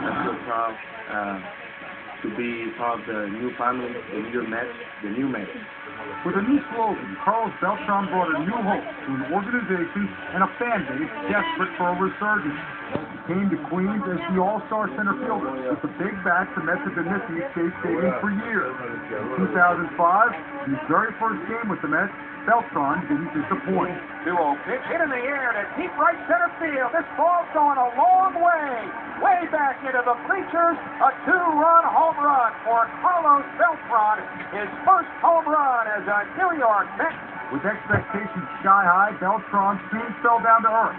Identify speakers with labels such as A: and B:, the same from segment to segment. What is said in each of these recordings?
A: I feel proud to be part of the new family, the new Mets.
B: With a new slogan, Carlos Beltran brought a new hope to an organization and a fan base desperate for a resurgence. He came to Queens as the all-star center fielder with the big bat the Mets have been missing at Shea Stadium for years. In 2005, his very first game with the Mets, Beltran didn't disappoint.
C: 2-0 pitch hit in the air to deep right center field. This ball's going a long way back into the bleachers. A 2-run home run for Carlos Beltran, his first home run as a New York Met.
B: With expectations sky high, Beltran soon fell down to earth.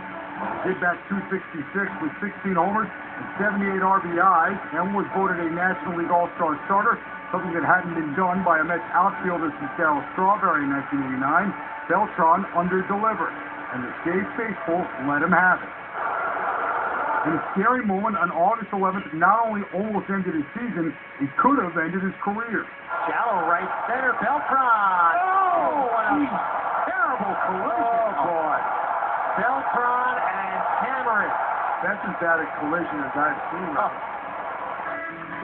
B: He hit back .266 with 16 homers and 78 RBIs and was voted a National League All-Star starter, something that hadn't been done by a Mets outfielder since Darryl Strawberry in 1989. Beltran under-delivered, and the Shea faithful let him have it. In a scary moment on August 11th, not only almost ended his season, it could have ended his career.
C: Shallow right center, Beltran. Oh, what a terrible collision. Oh, boy. Beltran and Cameron.
B: That's as bad a collision as I've seen.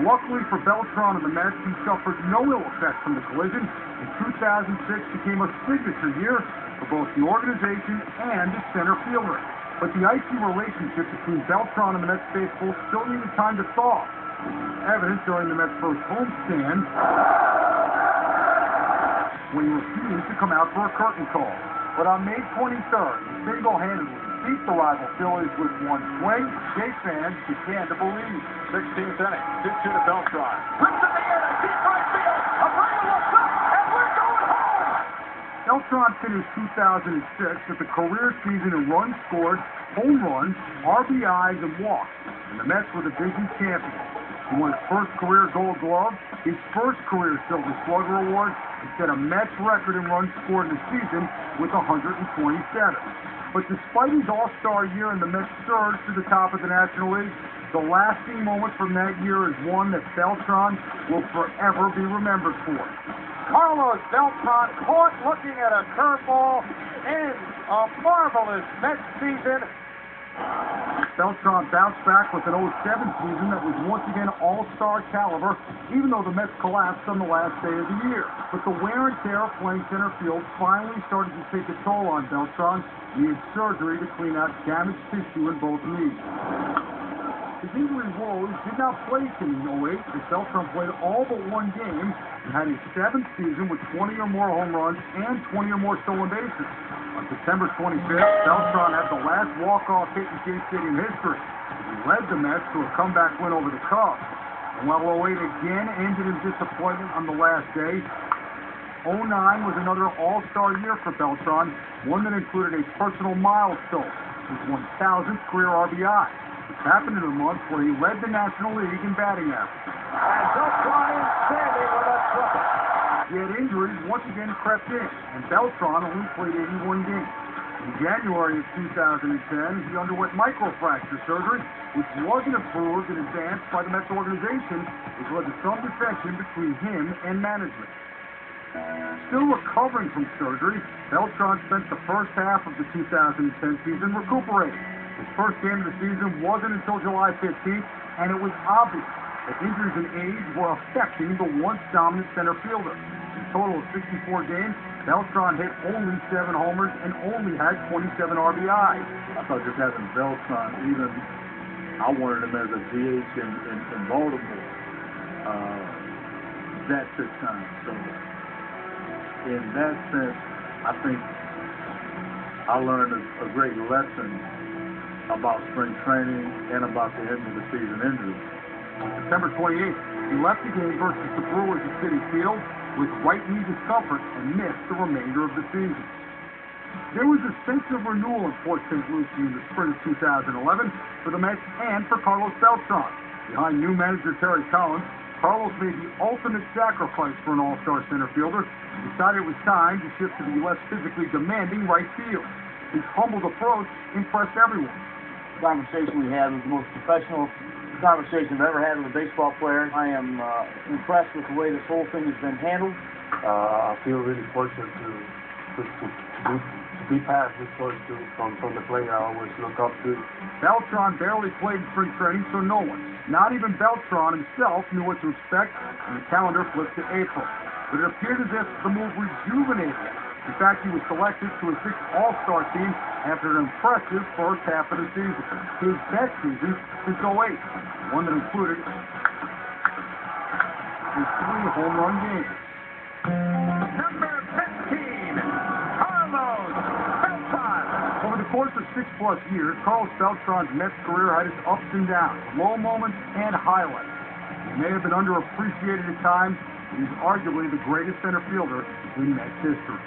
B: Luckily for Beltran and the Mets, he suffered no ill effects from the collision, and 2006 became a signature year for both the organization and the center fielder. But the icy relationship between Beltran and the Mets faithful still needed time to thaw. Evident during the Mets' first homestand when he refused to come out for a curtain call. But on May 23rd, he single-handedly beat the rival Phillies with one swing. Shea fans began to believe.
C: 16th inning, 2-2 to Beltran. Rips in the air to deep right field. Abreu looks up, and we're going home.
B: Beltran finished 2006 with a career season in runs scored, home runs, RBIs, and walks, and the Mets were the division champions. He won his first career Gold Glove, his first career Silver Slugger Award, and set a Mets record in runs scored in the season with 127. But despite his all-star year and the Mets surge to the top of the National League, the lasting moment from that year is one that Beltran will forever be remembered for.
C: Carlos Beltran caught looking at a curveball in a marvelous Mets season.
B: Beltran bounced back with an 07 season that was once again all-star caliber, even though the Mets collapsed on the last day of the year. But the wear and tear of playing center field finally started to take a toll on Beltran, and he had surgery to clean out damaged tissue in both knees. His injury woes did not plague him in 08, as Beltran played all but one game and had his 7th season with 20 or more home runs and 20 or more stolen bases. On September 25th, Beltran had the last walk-off hit in Shea Stadium history. He led the Mets to a comeback win over the Cubs. And while 08 again ended in disappointment on the last day, 09 was another all-star year for Beltran, one that included a personal milestone, his 1,000th career RBI. This happened in a month where he led the National League in batting average.
C: And Beltran is standing with a triple.
B: Yet injuries once again crept in, and Beltran only played 81 games. In January of 2010, he underwent microfracture surgery, which wasn't approved in advance by the Mets organization, which led to some dissension between him and management. Still recovering from surgery, Beltran spent the first half of the 2010 season recuperating. His first game of the season wasn't until July 15th, and it was obvious that injuries and age were affecting the once dominant center fielder. In a total of 64 games, Beltran hit only 7 homers and only had 27 RBIs.
D: I thought just having Beltran, even I wanted him as a DH in Baltimore. That took time. So in that sense, I think I learned a great lesson about spring training and about the end of the season injuries.
B: On September 28th, he left the game versus the Brewers at Citi Field with right knee discomfort and missed the remainder of the season. There was a sense of renewal in Port St. Lucie in the spring of 2011 for the Mets and for Carlos Beltran. Behind new manager Terry Collins, Carlos made the ultimate sacrifice for an all-star center fielder and decided it was time to shift to the less physically demanding right field. His humbled approach impressed everyone.
E: The conversation we had was the most professional conversation I've ever had with a baseball player. I am impressed with the way this whole thing has been handled.
D: I feel really fortunate to
A: be past this coach too, from the player I always look up to.
B: Beltran barely played in spring training, so no one, not even Beltran himself, knew what to expect, and the calendar flipped to April. But it appeared as if the move rejuvenated him. In fact, he was selected to a 6th All-Star team after an impressive first half of the season, his best season since '08, one that included his 3 home run games.
C: Number 15, Carlos Beltran.
B: Over the course of 6+ years, Carlos Beltran's Mets career had its ups and downs, low moments and highlights. He may have been underappreciated at times, but he's arguably the greatest center fielder in Mets history.